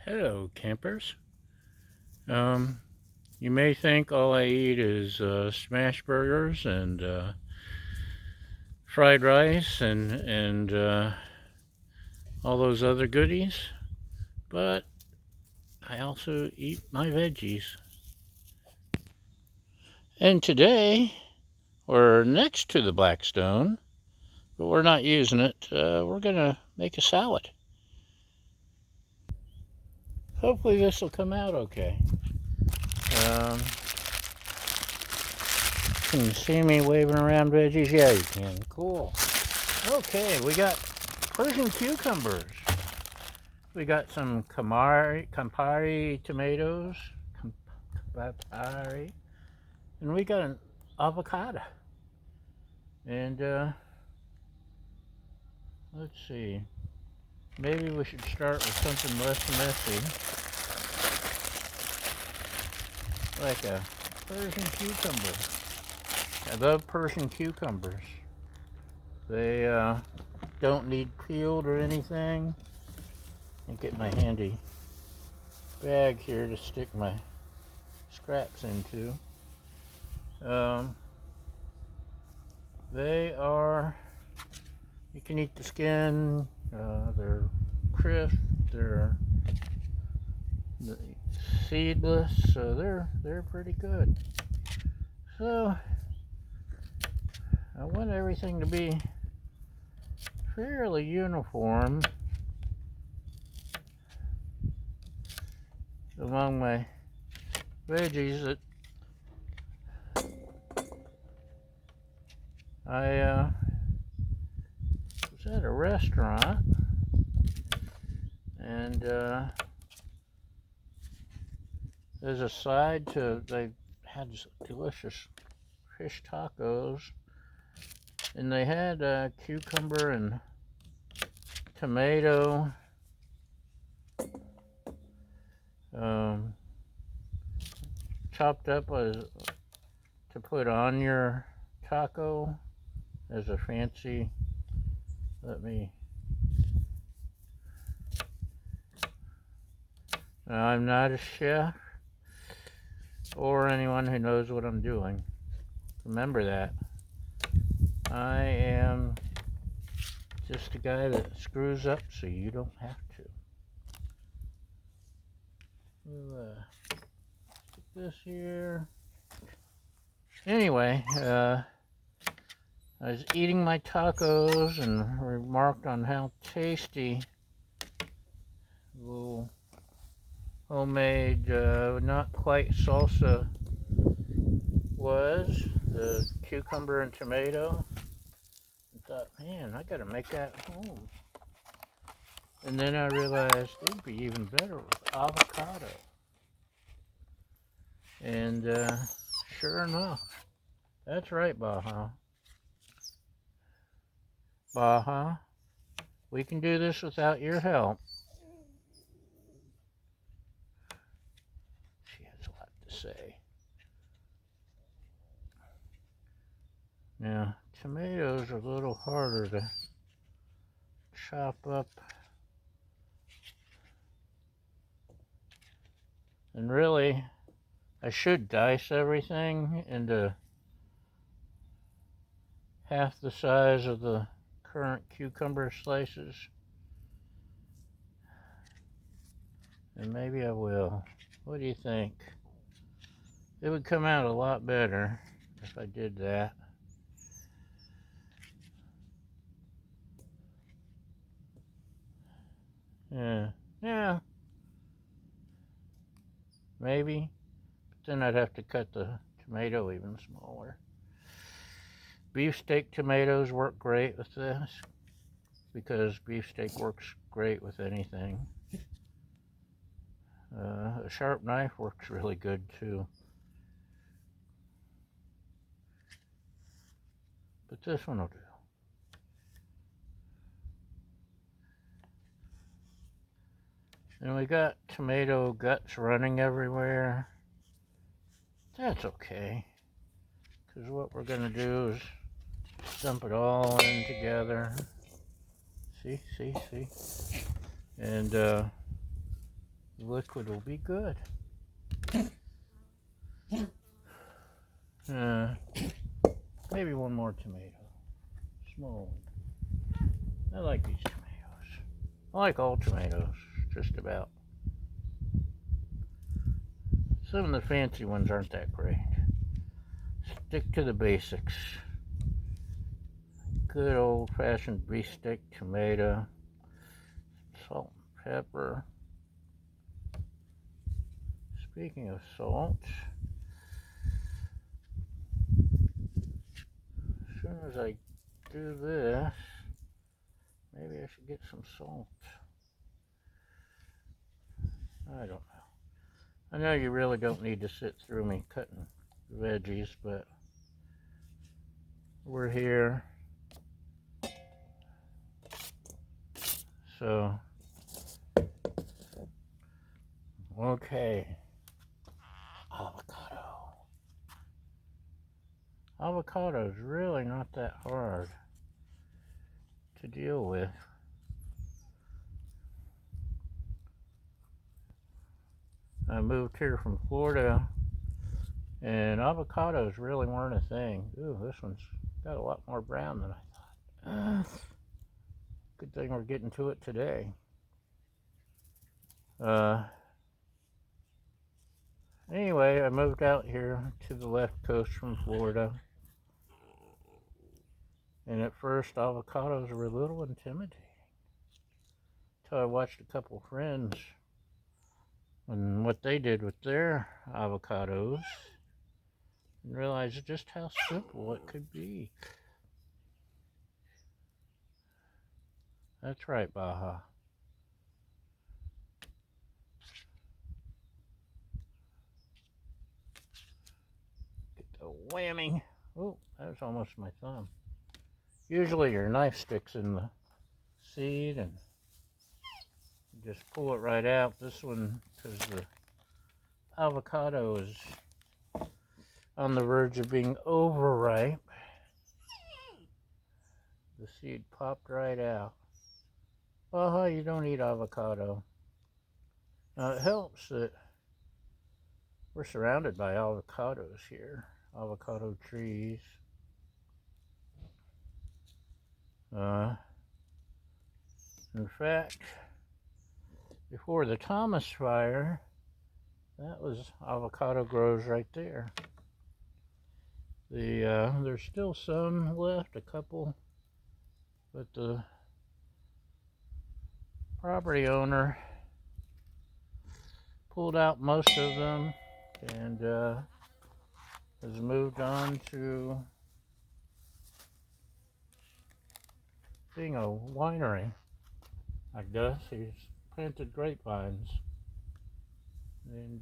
Hello, campers. Um, you may think all I eat is smash burgers and fried rice and all those other goodies, but I also eat my veggies. And today we're next to the Blackstone, but we're not using it. We're gonna make a salad. Hopefully this will come out okay. Um, can you see me waving around veggies? Yeah, you can. Cool. Okay, we got Persian cucumbers. We got some Campari tomatoes, Campari, and we got an avocado. And let's see, maybe we should start with something less messy, like a Persian cucumber. I love Persian cucumbers. They don't need peeled or anything. I get my handy bag here to stick my scraps into. They are, you can eat the skin, they're crisp, they're seedless, so they're pretty good. So I want everything to be fairly uniform among my veggies that I was at a restaurant and as a side to, they had delicious fish tacos and they had cucumber and tomato, chopped up as, to put on your taco as a fancy, I'm not a chef or anyone who knows what I'm doing. Remember that. I am just a guy that screws up so you don't have to. We'll put this here. Anyway, I was eating my tacos and remarked on how tasty little homemade, not quite salsa was, the cucumber and tomato. I thought, man, I gotta make that at home. And then I realized it'd be even better with avocado. And sure enough, that's right, Baja. Baja, we can do this without your help. She has a lot to say. Now, tomatoes are a little harder to chop up. And really, I should dice everything into half the size of the current cucumber slices. And maybe I will. What do you think? It would come out a lot better if I did that. Yeah, maybe. But then I'd have to cut the tomato even smaller. Beefsteak tomatoes work great with this because beefsteak works great with anything. A sharp knife works really good too. But this one will do. And we got tomato guts running everywhere. That's okay. Because what we're going to do is dump it all in together. See? And The liquid will be good. Maybe one more tomato. Small one. I like these tomatoes. I like all tomatoes, just about. Some of the fancy ones aren't that great. Stick to the basics. Good old-fashioned beef stick tomato, salt and pepper. Speaking of salt, as soon as I do this, maybe I should get some salt. I don't know. I know you really don't need to sit through me cutting veggies, but we're here. So, okay. Avocado. Avocado is really not that hard to deal with. I moved here from Florida, and avocados really weren't a thing. Ooh, this one's got a lot more brown than I thought. Good thing we're getting to it today. Anyway, I moved out here to the left coast from Florida, and at first avocados were a little intimidating until I watched a couple friends and what they did with their avocados and realized just how simple it could be. That's right, Baja. Get the whammy. Oh, that was almost my thumb. Usually your knife sticks in the seed and you just pull it right out. This one, because the avocado is on the verge of being overripe, the seed popped right out. Baja, you don't eat avocado. Now it helps that we're surrounded by avocados here, avocado trees. In fact, before the Thomas fire, that was avocado groves right there. There's still some left, a couple, but the property owner pulled out most of them and has moved on to being a winery, I guess. He's planted grapevines, and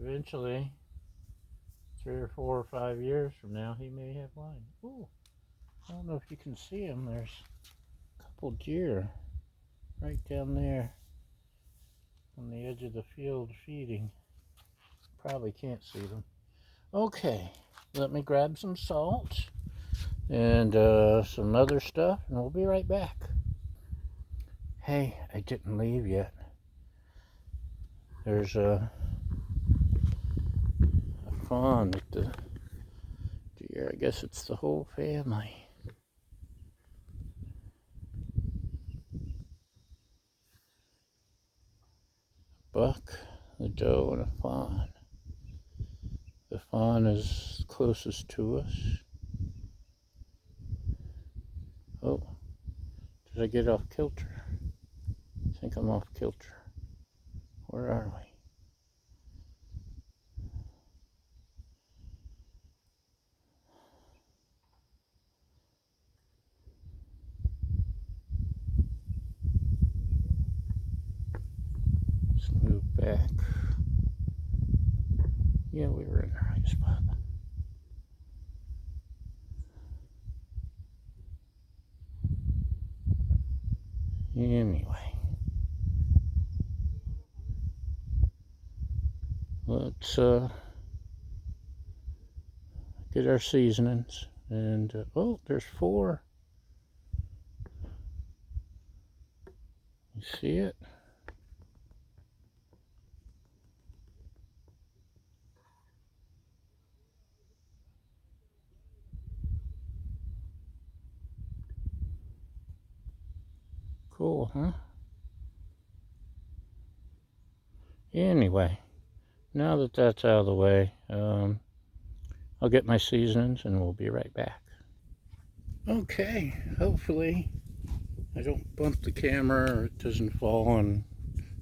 eventually, 3 or 4 or 5 years from now, he may have wine. Ooh, I don't know if you can see him. There's a couple deer right down there on the edge of the field feeding. Probably can't see them. Okay, let me grab some salt and some other stuff, and we'll be right back. Hey, I didn't leave yet. There's a fawn with the deer. I guess it's the whole family. Buck, the doe, and a fawn. The fawn is closest to us. Oh, did I get off kilter? I think I'm off kilter. Where are we? Let's move back. Yeah, we were in the right spot. Anyway, let's get our seasonings. And, oh, there's 4. You see it? Cool, huh? Anyway, now that that's out of the way, I'll get my seasonings and we'll be right back. Okay, hopefully I don't bump the camera or it doesn't fall and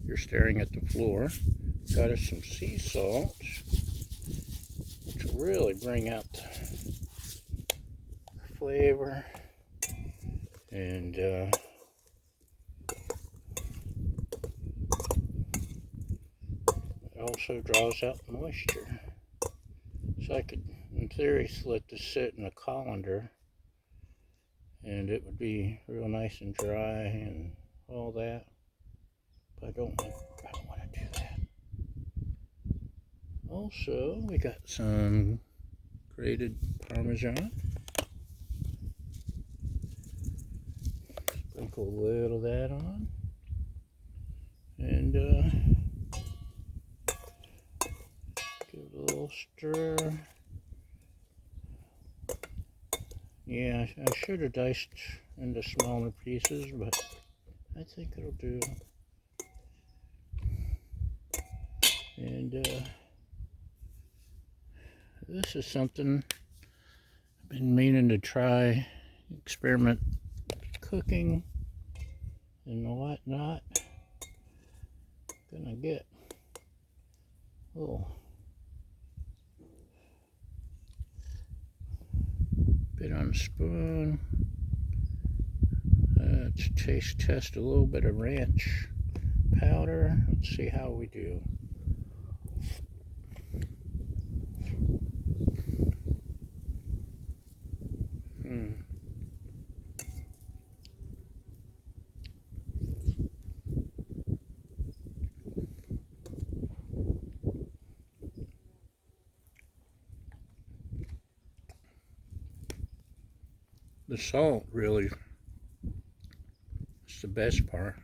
you're staring at the floor. Got us some sea salt, which will really bring out the flavor, and it also draws out moisture. So I could, in theory, let this sit in a colander and it would be real nice and dry and all that. But I don't want to do that. Also, we got some grated Parmesan. Sprinkle a little of that on. And give it a little stir. Yeah, I should have diced into smaller pieces, but I think it'll do. And this is something I've been meaning to try, experiment cooking and whatnot. Gonna get a little bit on the spoon. To taste test a little bit of ranch powder. Let's see how we do. The salt really is the best part.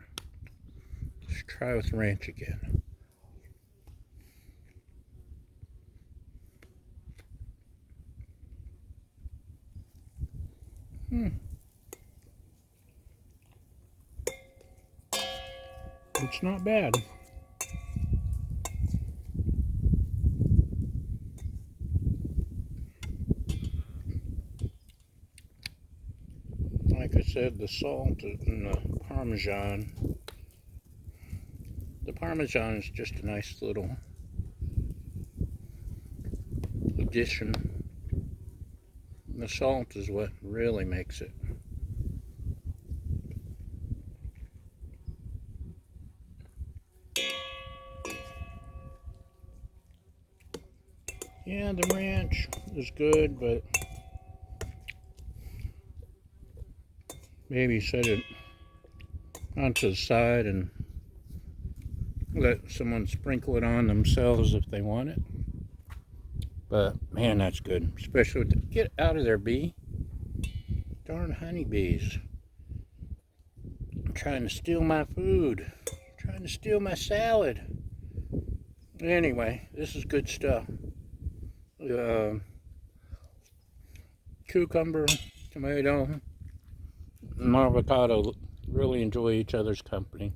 Let's try with ranch again. It's not bad. Like I said, the salt and the Parmesan. The Parmesan is just a nice little addition. The salt is what really makes it. Yeah, the ranch is good, but maybe set it onto the side and let someone sprinkle it on themselves if they want it. But man, that's good, especially with the, get out of there, bee. Darn honeybees. Trying to steal my food. Trying to steal my salad. Anyway, this is good stuff. Cucumber, tomato, and avocado really enjoy each other's company.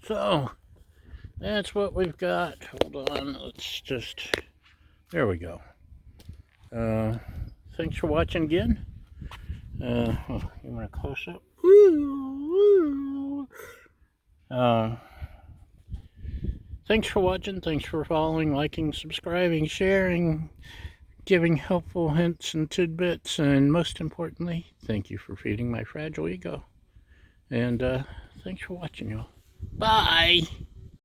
So, that's what we've got. Hold on, let's just, there we go. Thanks for watching again. You want a close up? Thanks for watching, thanks for following, liking, subscribing, sharing, giving helpful hints and tidbits, and most importantly, thank you for feeding my fragile ego. And thanks for watching, y'all. Bye!